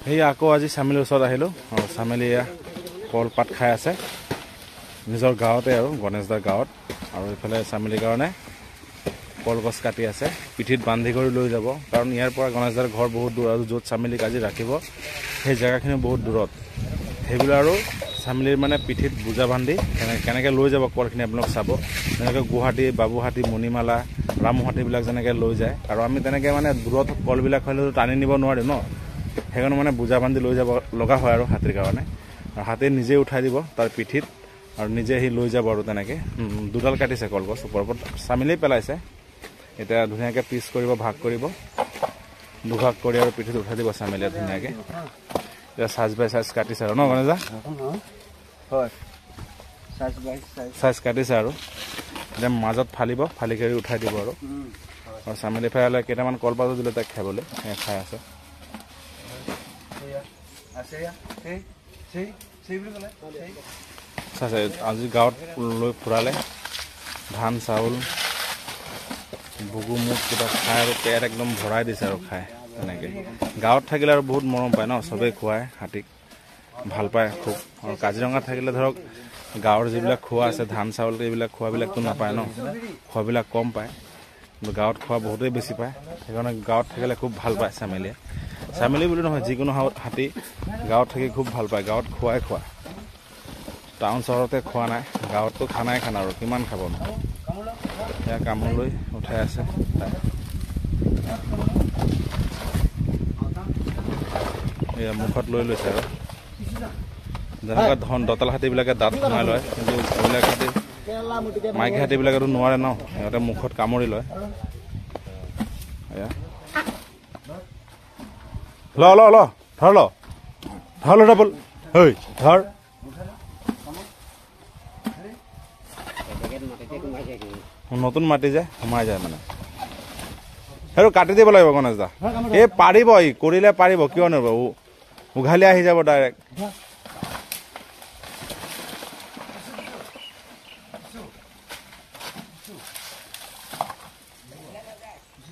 সেই আকৌ আজি চামিলিৰ ওচৰত আহিলোঁ আৰু চামিলি কলপাত খাই আছে নিজৰ গাঁৱতে আৰু গণেশদাৰ গাঁৱত আৰু এইফালে চামিলিৰ কাৰণে কলগছ কাটি আছে পিঠিত বান্ধি কৰি লৈ যাব কাৰণ ইয়াৰ পৰা গণেশদাৰ ঘৰ বহুত দূৰ আৰু য'ত চামিলিক আজি ৰাখিব সেই জেগাখিনি বহুত দূৰত সেইবিলাক আৰু চামিলিৰ মানে পিঠিত বোজা বান্ধি কেনেকৈ লৈ যাব কলখিনি আপোনালোক চাব যেনেকৈ গুৱাহাটী বাবুহাটী মণিমালা ৰামহাটীবিলাক যেনেকৈ লৈ যায় আৰু আমি তেনেকৈ মানে দূৰত কলবিলাক হ'লেও টানি নিব নোৱাৰিম ন সেইকাৰণে মানে বোজা বান্ধি লৈ যাব লগা হয় আৰু হাতীৰ কাৰণে আৰু হাতী নিজে উঠাই দিব তাৰ পিঠিত আৰু নিজে আহি লৈ যাব আৰু তেনেকৈ দুডাল কাটিছে কলগছ ওপৰৰ ওপৰত চামিলেই পেলাইছে এতিয়া ধুনীয়াকৈ পিচ কৰিব ভাগ কৰিব দুভাগ কৰি আৰু পিঠিত উঠাই দিব চামিলে ধুনীয়াকৈ এতিয়া চাইজ বাই চাইজ কাটিছে আৰু ন গণেশদা চাইজ কাটিছে আৰু এতিয়া মাজত ফালিব ফালি কৰি উঠাই দিব আৰু চামিলি ফ্ৰাই কেইটামান কলপাতো দিলে তাক খাবলৈ খাই আছে আজি গাঁৱত লৈ ফুৰালে ধান চাউল বুগু মুখ কিবা খাই আৰু পেট একদম ভৰাই দিছে আৰু খাই তেনেকৈ গাঁৱত থাকিলে আৰু বহুত মৰম পায় ন চবেই খুৱায় হাতীক ভাল পায় খুব আৰু কাজিৰঙাত থাকিলে ধৰক গাঁৱৰ যিবিলাক খোৱা আছে ধান চাউল এইবিলাক খোৱাবিলাকতো নাপায় ন খোৱাবিলাক কম পায় কিন্তু গাঁৱত খোৱা বহুতেই বেছি পায় সেইকাৰণে গাঁৱত থাকিলে খুব ভাল পায় চামিলিয়ে চামিলি বুলি নহয় যিকোনো হাতী গাঁৱত থাকি খুব ভাল পায় গাঁৱত খোৱা টাউন চহৰতে খোৱা নাই গাঁৱততো খানাই খানা আৰু কিমান খাব ন সেয়া কামোৰ লৈ উঠাই আছে এয়া মুখত লৈ লৈছে আৰু যেনেকুৱা দঁতাল হাতীবিলাকে দাঁত সোমাই লয় কিন্তু এইবিলাক হাতী মাইকী হাতীবিলাকেতো নোৱাৰে ন সিহঁতে মুখত কামুৰি লয় এয়া ল ল ল ধৰ ল ধৰ ল ডাবল ঐ ধৰ নতুন মাটি যে সোমাই যায় মানে সেইটো কাটি দিব লাগিব গণেশদা এই পাৰিব ই কৰিলে পাৰিব কিয় নোৱাৰিব উঘালি আহি যাব ডাইৰেক্ট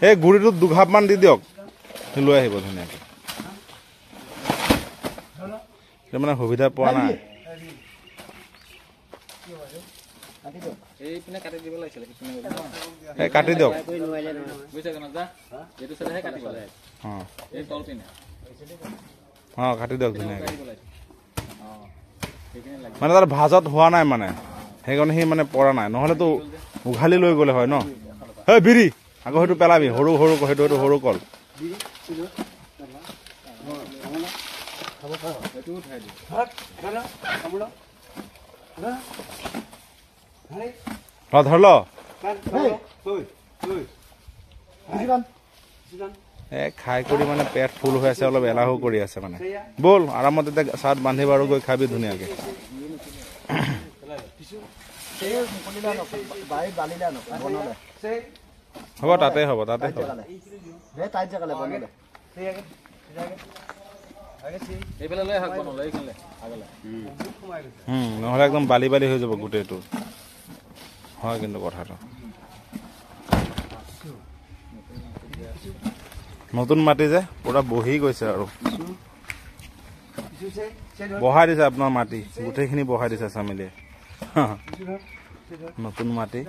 এই গুৰিটোত দুঘাপমান দি দিয়ক লৈ আহিব ধুনীয়াকৈ মানে সুবিধা পোৱা নাই কাটি দিয়ক কাটি দিয়ক ধুনীয়াকৈ মানে তাৰ ভাজত হোৱা নাই মানে সেইকাৰণে সি মানে পৰা নাই নহ'লেতো উঘালি লৈ গ'লে হয় ন এই বিৰি আকৌ সেইটো পেলাবি সৰু সৰু সেইটো সৰু কল ধৰ ল খাই কৰি মানে পেট ফুল হৈ আছে অলপ এলাহো কৰি আছে মানে ব'ল আৰামত এতিয়া চাট বান্ধিব আৰু গৈ খাবি ধুনীয়াকৈ হ'ব তাতে হ'ব নহ'লে একদম বালি বালি হৈ যাব গোটেইটো হয় কিন্তু কথাটো নতুন মাটি যে পুৰা বহি গৈছে আৰু বহাই দিছে আপোনাৰ মাটি গোটেইখিনি বহাই দিছে চামিলিয়ে নতুন মাটি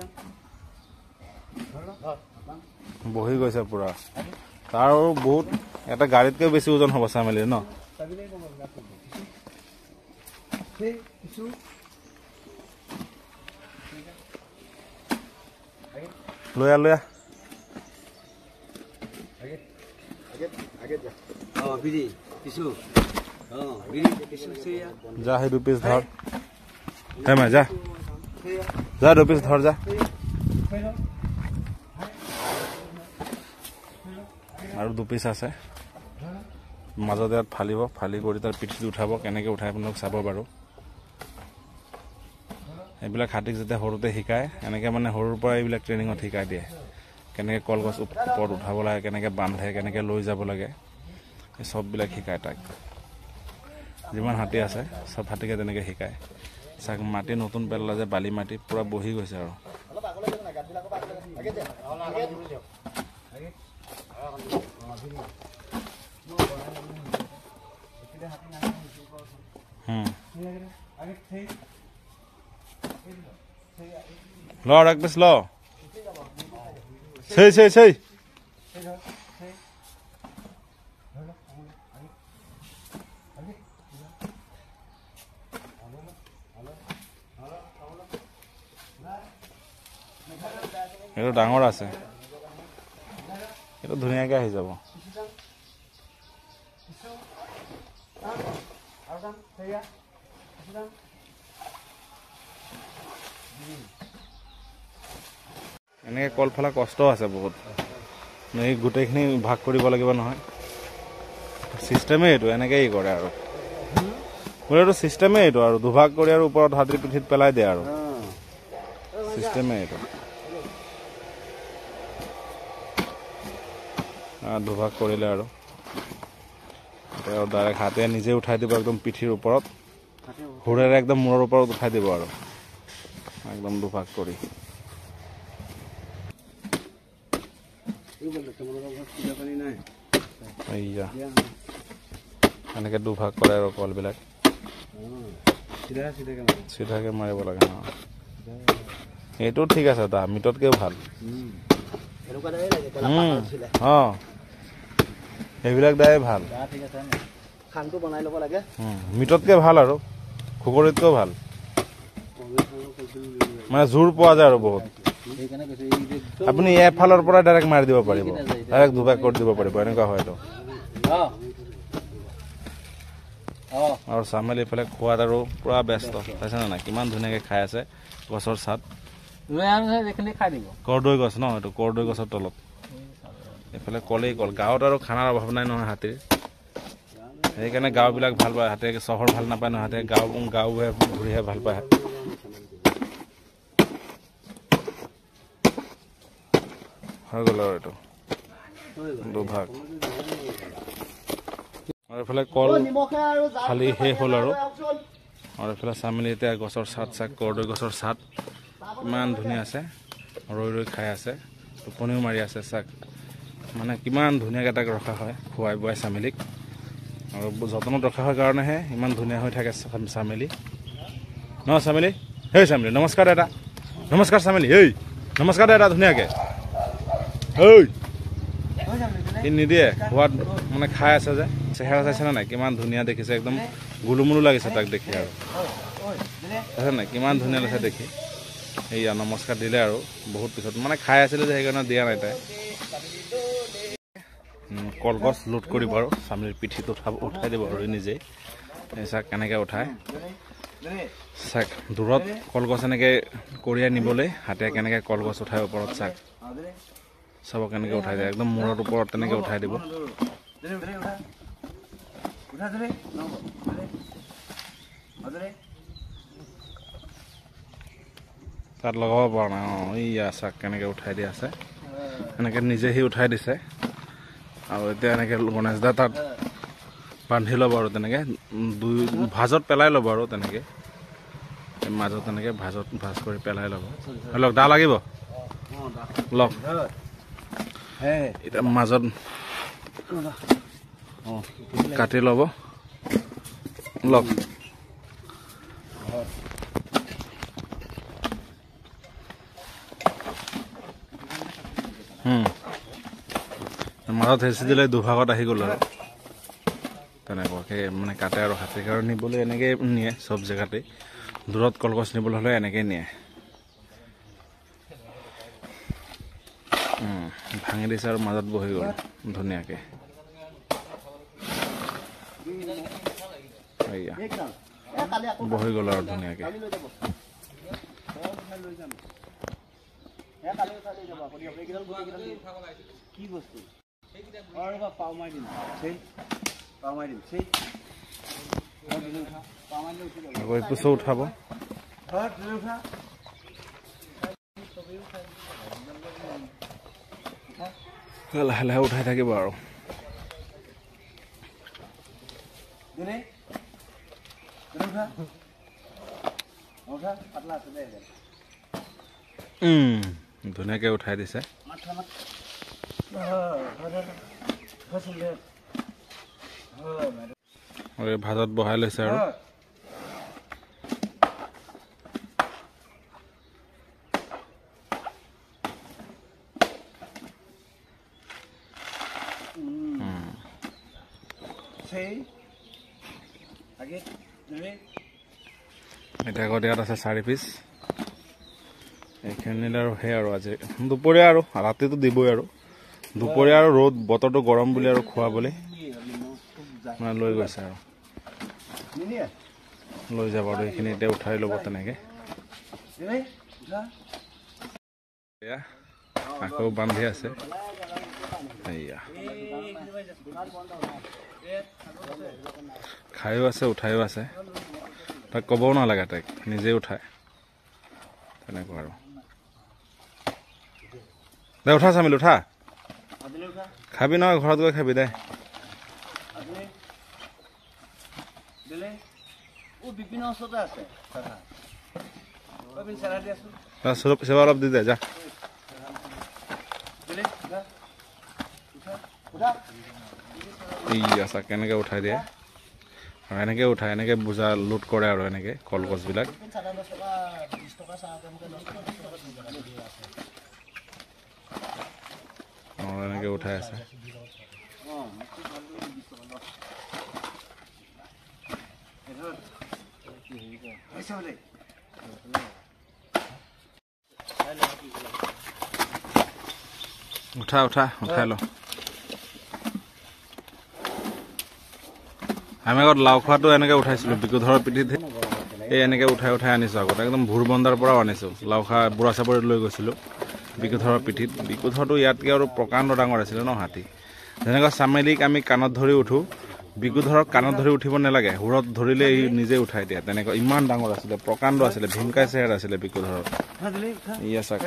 বহি গৈছে পুৰা তাৰ বহুত এটা গাড়ীতকৈ বেছি ওজন হ'ব চামিলিৰ ন লৈ আ যা সেই 2 পিচ ধৰ যা যা 2 পিচ ধৰ যা আৰু 2 পিচ আছে মাজতে ইয়াত ফালিব ফালি কৰি তাৰ পিঠিত উঠাব কেনেকৈ উঠাই আপোনালোক চাব বাৰু এইবিলাক হাতীক যেতিয়া সৰুতে শিকায় এনেকৈ মানে সৰুৰ পৰা এইবিলাক ট্ৰেইনিঙত শিকাই দিয়ে কেনেকৈ কলগছ ওপৰত উঠাব লাগে কেনেকৈ বান্ধে কেনেকৈ লৈ যাব লাগে এই চববিলাক শিকায় তাক যিমান হাতী আছে চব হাতীকে তেনেকৈ শিকায় চাক মাটি নতুন পেলালে যে বালি মাটি পুৰা বহি গৈছে আৰু ল আৰ এক পিস ল সেই সেই সেই এইটো ডাঙৰ আছে এইটো ধুনীয়াকৈ আহি যাব এনেকৈ কল ফলা কষ্ট আছে বহুত এই গোটেইখিনি ভাগ কৰিব লাগিব নহয় চিষ্টেমেই এইটো এনেকেই কৰে আৰু এইটো চিষ্টেমেই এইটো আৰু দুভাগ কৰি আৰু ওপৰত হাতৰি পিঠিত পেলাই দিয়ে আৰু চিষ্টেমেই এইটো দুভাগ কৰিলে আৰু ডাইৰেক্ট হাতে নিজে উঠাই দিব একদম পিঠিৰ ওপৰত হুৰেৰে একদম মূৰৰ ওপৰত উঠাই দিব আৰু একদম দুভাগ কৰি এনেকে দুভাগ কৰে আৰু কলবিলাক চিধাকে মাৰিব লাগে এইটো ঠিক আছে দা মিটতকেও ভাল এইবিলাক দাই ভাল মিটতকে ভাল আৰু খুকৰিতকেও ভাল মানে জোৰ পোৱা যায় আৰু বহুত আপুনি এফালৰ পৰা ডাইৰেক্ট মাৰি দিব পাৰিব ডাইৰেক্ট দুভাগ কৰি দিব পাৰিব এনেকুৱা হয়তো আৰু চামেলি এইফালে খোৱাত আৰু পুৰা ব্যস্ত পাইছেনে নাই কিমান ধুনীয়াকৈ খাই আছে গছৰ ছাট কৰদৈ গছ ন এইটো কৰদৈ গছৰ তলত এইফালে কলেই কল গাঁৱত আৰু খানাৰ অভাৱ নাই নহয় হাতীৰ সেইকাৰণে গাঁওবিলাক ভাল পায় হাতীয়ে চহৰ ভাল নাপায় নহয় হাতীয়ে গাঁওবোৰে ঘূৰিহে ভাল পায় হৈ গ'ল আৰু এইটো দুভাগ আৰু এইফালে কল খালি শেষ হ'ল আৰু এইফালে চামেলি এতিয়া গছৰ ছাট চাক কৰদৈ গছৰ ছাট ইমান ধুনীয়া আছে ৰৈ ৰৈ খাই আছে টোপনিও মাৰি আছে চাক মানে কিমান ধুনীয়াকৈ তাক ৰখা হয় খুৱাই বোৱাই চামেলিক আৰু যতনত ৰখা হয় কাৰণেহে ইমান ধুনীয়া হৈ থাকে চামেলি ন চামেলি হেই চামেলি নমস্কাৰ দাদা নমস্কাৰ চামেলি হেই নমস্কাৰ দাদা ধুনীয়াকৈ ঐ সি নিদিয়ে খোৱাত মানে খাই আছে যে চেহেৰা চাইছেনে নাই কিমান ধুনীয়া দেখিছে একদম গুলুমুলু লাগিছে তাক দেখি আৰু চাইছে নাই কিমান ধুনীয়া লাগিছে দেখি এইয়া নমস্কাৰ দিলে আৰু বহুত পিছত মানে খাই আছিলে যে সেইকাৰণে দিয়া নাই তাই কলগছ লোড কৰিব আৰু চামেলিৰ পিঠিত উঠাই দিব আৰু নিজেই চাক কেনেকৈ উঠায় চাক দূৰত কলগছ এনেকৈ কঢ়িয়াই নিবলৈ হাতে কেনেকৈ কলগছ উঠাই ওপৰত চাক চাব কেনেকৈ উঠাই দিয়ে একদম মূৰৰ ওপৰত তেনেকৈ উঠাই দিব তাত লগাব পৰা নাই এইয়া চাক কেনেকৈ উঠাই দিয়া আছে এনেকৈ নিজে সি উঠাই দিছে আৰু এতিয়া এনেকৈ গণেশ দা তাত বান্ধি ল'ব আৰু তেনেকৈ দুই ভাজত পেলাই ল'ব আৰু তেনেকৈ মাজত তেনেকৈ ভাজ কৰি পেলাই ল'ব লওক দা লাগিব লওক এতিয়া মাজত কাটি ল'ব লওক মাজত হেঁচি দিলে দুভাগত আহি গ'ল আৰু তেনেকুৱাকৈ মানে কাটে আৰু হাতীৰ কাৰণে নিবলৈ এনেকৈ নিয়ে চব জেগাতেই দূৰত কলগছ নিবলৈ হ'লে এনেকৈ নিয়ে ভাঙি দিছে আৰু মাজত বহি গ'ল ধুনীয়াকৈ বহি গ'ল আৰু ধুনীয়াকৈ আকৌ একোচো উঠাব লাহে লাহে উঠাই থাকিব আৰু ধুনীয়াকৈ উঠাই দিছে আৰু ভাজত বহাই লৈছে আৰু এতিয়া আগত ইয়াত আছে 4 পিচ এইখিনিত আৰু সেই আৰু আজি দুপৰীয়া আৰু ৰাতিটো দিবই আৰু দুপৰীয়া আৰু ৰ'দ বতৰটো গৰম বুলি আৰু খোৱাবলৈ মানে লৈ গৈছে আৰু লৈ যাব আৰু এইখিনি এতিয়া উঠাই ল'ব তেনেকৈ আকৌ বান্ধি আছে এয়া খায়ো আছে উঠায়ো আছে তাক ক'বও নালাগে তাইক নিজে উঠায় তেনেকুৱা আৰু দে উঠা চামিল উঠা খাবি নহয় ঘৰত গৈ খাবি দে সেৱা অলপ দি দে যা আছা কেনেকৈ উঠাই দিয়ে আৰু এনেকৈ উঠাই এনেকৈ বোজা লোড কৰে আৰু এনেকৈ কলগছবিলাক এনেকৈ উঠাই আছে উঠা উঠা উঠাই ল আমি আগত লাও খোৱাটো এনেকৈ উঠাইছিলোঁ বিকুধৰৰ পিঠিত এই এনেকৈ উঠাই উঠাই আনিছোঁ আগত একদম ভোৰবন্দাৰ পৰাও আনিছোঁ লাও খা বুঢ়া চাপৰিত লৈ গৈছিলোঁ বিকুধৰৰ পিঠিত বিকুধৰটো ইয়াতকৈ আৰু প্ৰকাণ্ড ডাঙৰ আছিলে ন হাতী যেনেকৈ চামেলিক আমি কাণত ধৰি উঠোঁ বিকুধৰক কাণত ধৰি উঠিব নালাগে হুৰত ধৰিলে ই নিজে উঠাই দিয়ে তেনেকৈ ইমান ডাঙৰ আছিলে প্ৰকাণ্ড আছিলে ভীমকাই চেহেৰা আছিলে বিকুধৰত ইয়া চাক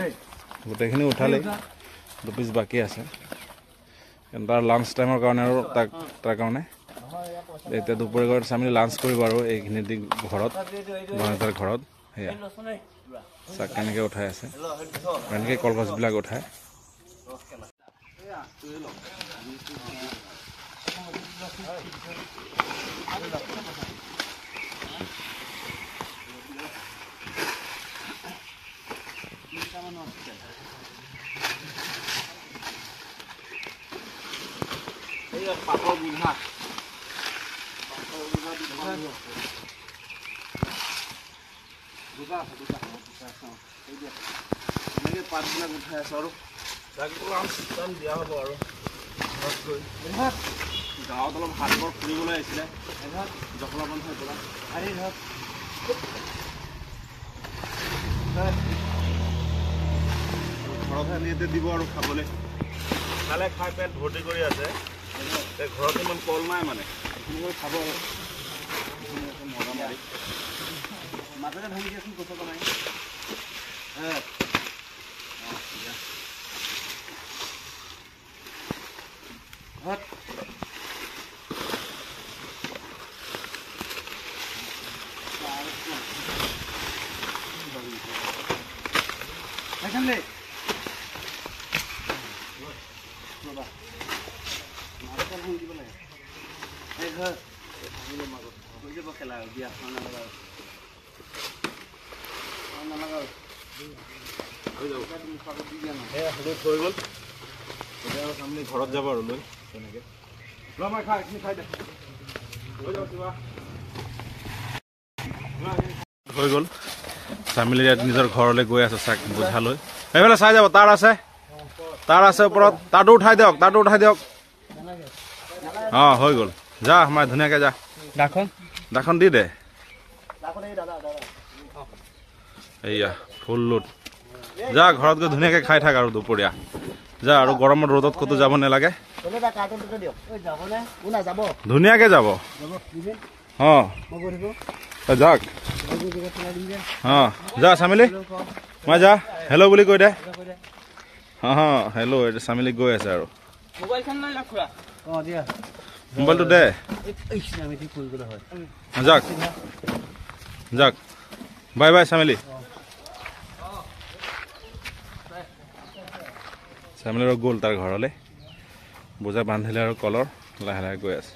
গোটেইখিনি উঠালেই 2 পিচ বাকী আছে তাৰ লাঞ্চ টাইমৰ কাৰণে আৰু তাৰ কাৰণে এতিয়া দুপৰীয়া ঘৰত চামি লাঞ্চ কৰিব আৰু এইখিনি দি ঘৰত গণেশৰ ঘৰত সেয়া চাক কেনেকৈ উঠাই আছে এনেকৈ কলগছবিলাক উঠায় পাপৰ বুধা এনেকৈ পাতবিলাক উঠাই আছে আৰু দিয়া হ'ব আৰু গাঁৱত অলপ হাতবোৰ ফুৰিবলৈ আহিছিলে জখলা বন্ধ হৈ পেলাই ঘৰত আনি এতিয়া দিব আৰু খাবলৈ খালে খাই পেট ভৰ্তি কৰি আছে ঘৰত ইমান কল নাই মানে এইখিনি খাব আৰু মজা মাৰি মাজতে ভাঙি দিয়াচোন কষ্ট নাই খেলা দিয়া হৈ গ'ল এতিয়া আমি ঘৰত যাব আৰু লৈ তেনেকৈ হৈ গ'ল চামিলি নিজৰ ঘৰলৈ গৈ আছে চাক বোঝা লৈ এইফালে চাই যাব তাৰ আছে ওপৰত তাতো উঠাই দিয়ক হৈ গ'ল যা আমাৰ ধুনীয়াকৈ যা দাখন দি দে এইয়া ফুল লোড যা ঘৰত গৈ ধুনীয়াকৈ খাই থাক আৰু দুপৰীয়া যা আৰু গৰমত ৰ'দত ক'তো যাব নালাগে ধুনীয়াকৈ যাব যাক যা চামিলি মই যা হেল্ল' বুলি কৈ দে হেল্ল' এইটো চামিলি গৈ আছে আৰু মোবাইলটো দে যাক বাই বাই চামিলি চামিলিৰ গ'ল তাৰ ঘৰলৈ বোজা বান্ধিলে আৰু কলৰ লাহে লাহে গৈ আছে